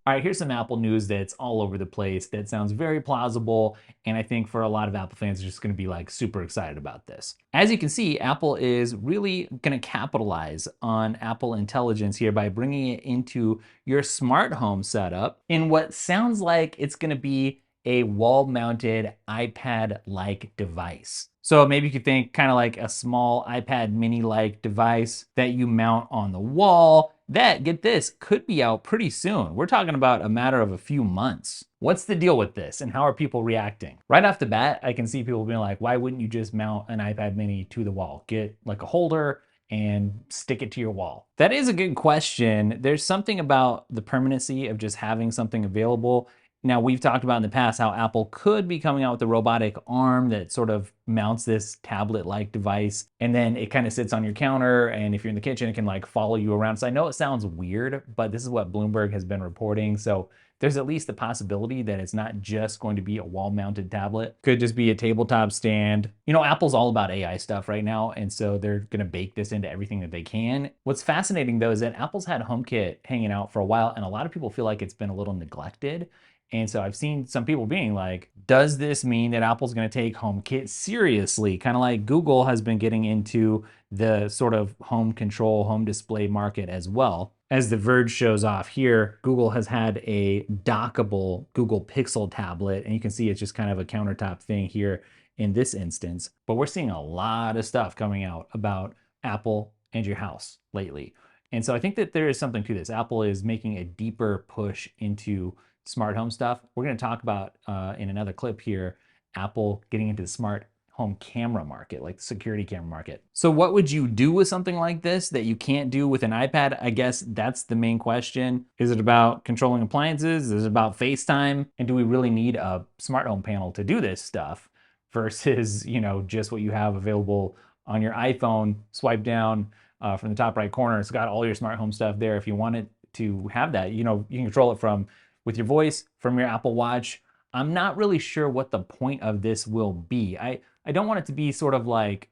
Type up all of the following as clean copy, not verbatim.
All right, here's some Apple news that's all over the place that sounds very plausible, and I think for a lot of Apple fans are just going to be like super excited about this. As you can see, Apple is really going to capitalize on Apple Intelligence here by bringing it into your smart home setup in what sounds like it's going to be a wall-mounted iPad-like device. So maybe you could think kind of like a small iPad mini-like device that you mount on the wall that, get this, could be out pretty soon. We're talking about a matter of a few months. What's the deal with this and how are people reacting? Right off the bat, I can see people being like, why wouldn't you just mount an iPad mini to the wall? Get like a holder and stick it to your wall. That is a good question. There's something about the permanency of just having something available. Now, we've talked about in the past how Apple could be coming out with a robotic arm that sort of mounts this tablet-like device, and then it kind of sits on your counter, and if you're in the kitchen, it can like follow you around. So I know it sounds weird, but this is what Bloomberg has been reporting. So there's at least the possibility that it's not just going to be a wall-mounted tablet. Could just be a tabletop stand. You know, Apple's all about AI stuff right now, and so they're gonna bake this into everything that they can. What's fascinating though is that Apple's had HomeKit hanging out for a while, and a lot of people feel like it's been a little neglected. And so I've seen some people being like, does this mean that Apple's going to take HomeKit seriously? Kind of like Google has been getting into the sort of home control, home display market as well. As The Verge shows off here, Google has had a dockable Google Pixel tablet, and you can see it's just kind of a countertop thing here in this instance. But we're seeing a lot of stuff coming out about Apple and your house lately. And so I think that there is something to this. Apple is making a deeper push into smart home stuff. We're going to talk about in another clip here, Apple getting into the smart home camera market, like the security camera market. So what would you do with something like this that you can't do with an iPad? I guess that's the main question. Is it about controlling appliances? Is it about FaceTime? And do we really need a smart home panel to do this stuff versus, you know, just what you have available on your iPhone? Swipe down from the top right corner. It's got all your smart home stuff there. If you want it to have that, you know, you can control it from with your voice from your Apple Watch. I'm not really sure what the point of this will be. I don't want it to be sort of like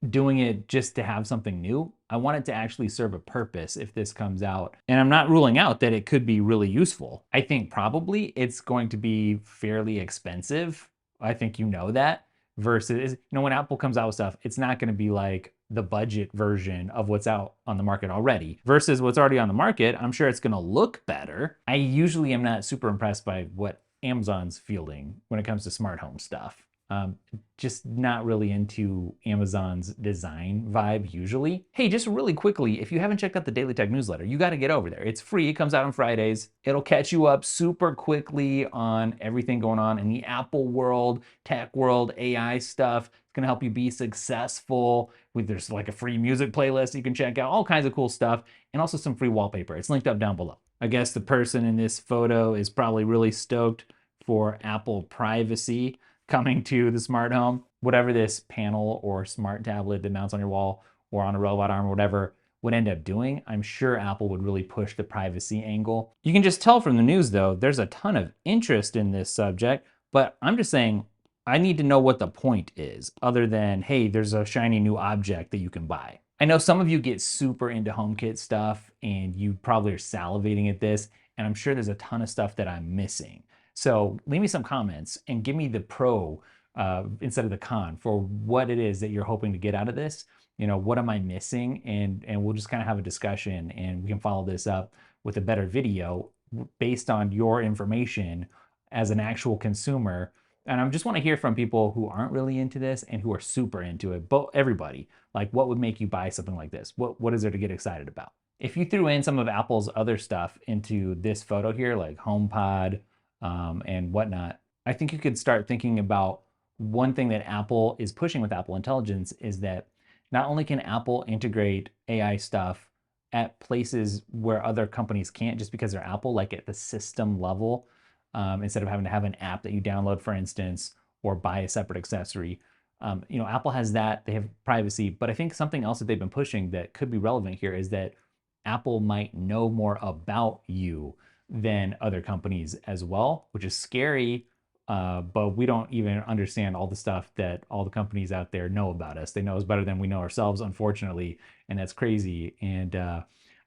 doing it just to have something new. I want it to actually serve a purpose if this comes out. And I'm not ruling out that it could be really useful. I think probably it's going to be fairly expensive. I think you know that. Versus, you know, when Apple comes out with stuff, it's not going to be like the budget version of what's out on the market already. Versus what's already on the market, I'm sure it's going to look better. I usually am not super impressed by what Amazon's fielding when it comes to smart home stuff. Just not really into Amazon's design vibe usually. Hey, just really quickly, if you haven't checked out the Daily Tech newsletter, you got to get over there. It's free, it comes out on Fridays. It'll catch you up super quickly on everything going on in the Apple world, tech world, AI stuff. It's gonna help you be successful. There's like a free music playlist you can check out, all kinds of cool stuff, and also some free wallpaper. It's linked up down below. I guess the person in this photo is probably really stoked for Apple privacy coming to the smart home. Whatever this panel or smart tablet that mounts on your wall or on a robot arm or whatever would end up doing, I'm sure Apple would really push the privacy angle. You can just tell from the news though, there's a ton of interest in this subject, but I'm just saying, I need to know what the point is other than, hey, there's a shiny new object that you can buy. I know some of you get super into HomeKit stuff and you probably are salivating at this, and I'm sure there's a ton of stuff that I'm missing. So leave me some comments and give me the pro instead of the con for what it is that you're hoping to get out of this. You know, what am I missing? And we'll just kind of have a discussion and we can follow this up with a better video based on your information as an actual consumer. And I just want to hear from people who aren't really into this and who are super into it, but everybody, like what would make you buy something like this? What is there to get excited about? If you threw in some of Apple's other stuff into this photo here, like HomePod, and whatnot, I think you could start thinking about one thing that Apple is pushing with Apple Intelligence is that not only can Apple integrate AI stuff at places where other companies can't just because they're Apple, like at the system level, instead of having to have an app that you download, for instance, or buy a separate accessory. You know, Apple has that, they have privacy, but I think something else that they've been pushing that could be relevant here is that Apple might know more about you than other companies as well, which is scary, but we don't even understand all the stuff that all the companies out there know about us. They know us better than we know ourselves, unfortunately, and that's crazy. And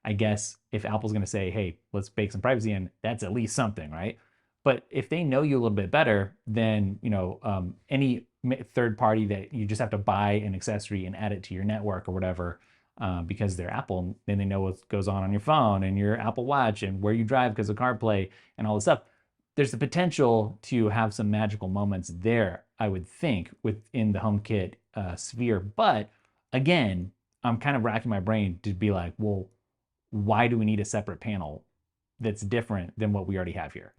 I guess if Apple's going to say, hey, let's bake some privacy in, that's at least something, right? But if they know you a little bit better, then any third party that you just have to buy an accessory and add it to your network or whatever, because they're Apple, then they know what goes on your phone and your Apple Watch and where you drive because of CarPlay and all this stuff. There's the potential to have some magical moments there, I would think, within the HomeKit sphere. But again, I'm kind of racking my brain to be like, well, why do we need a separate panel that's different than what we already have here?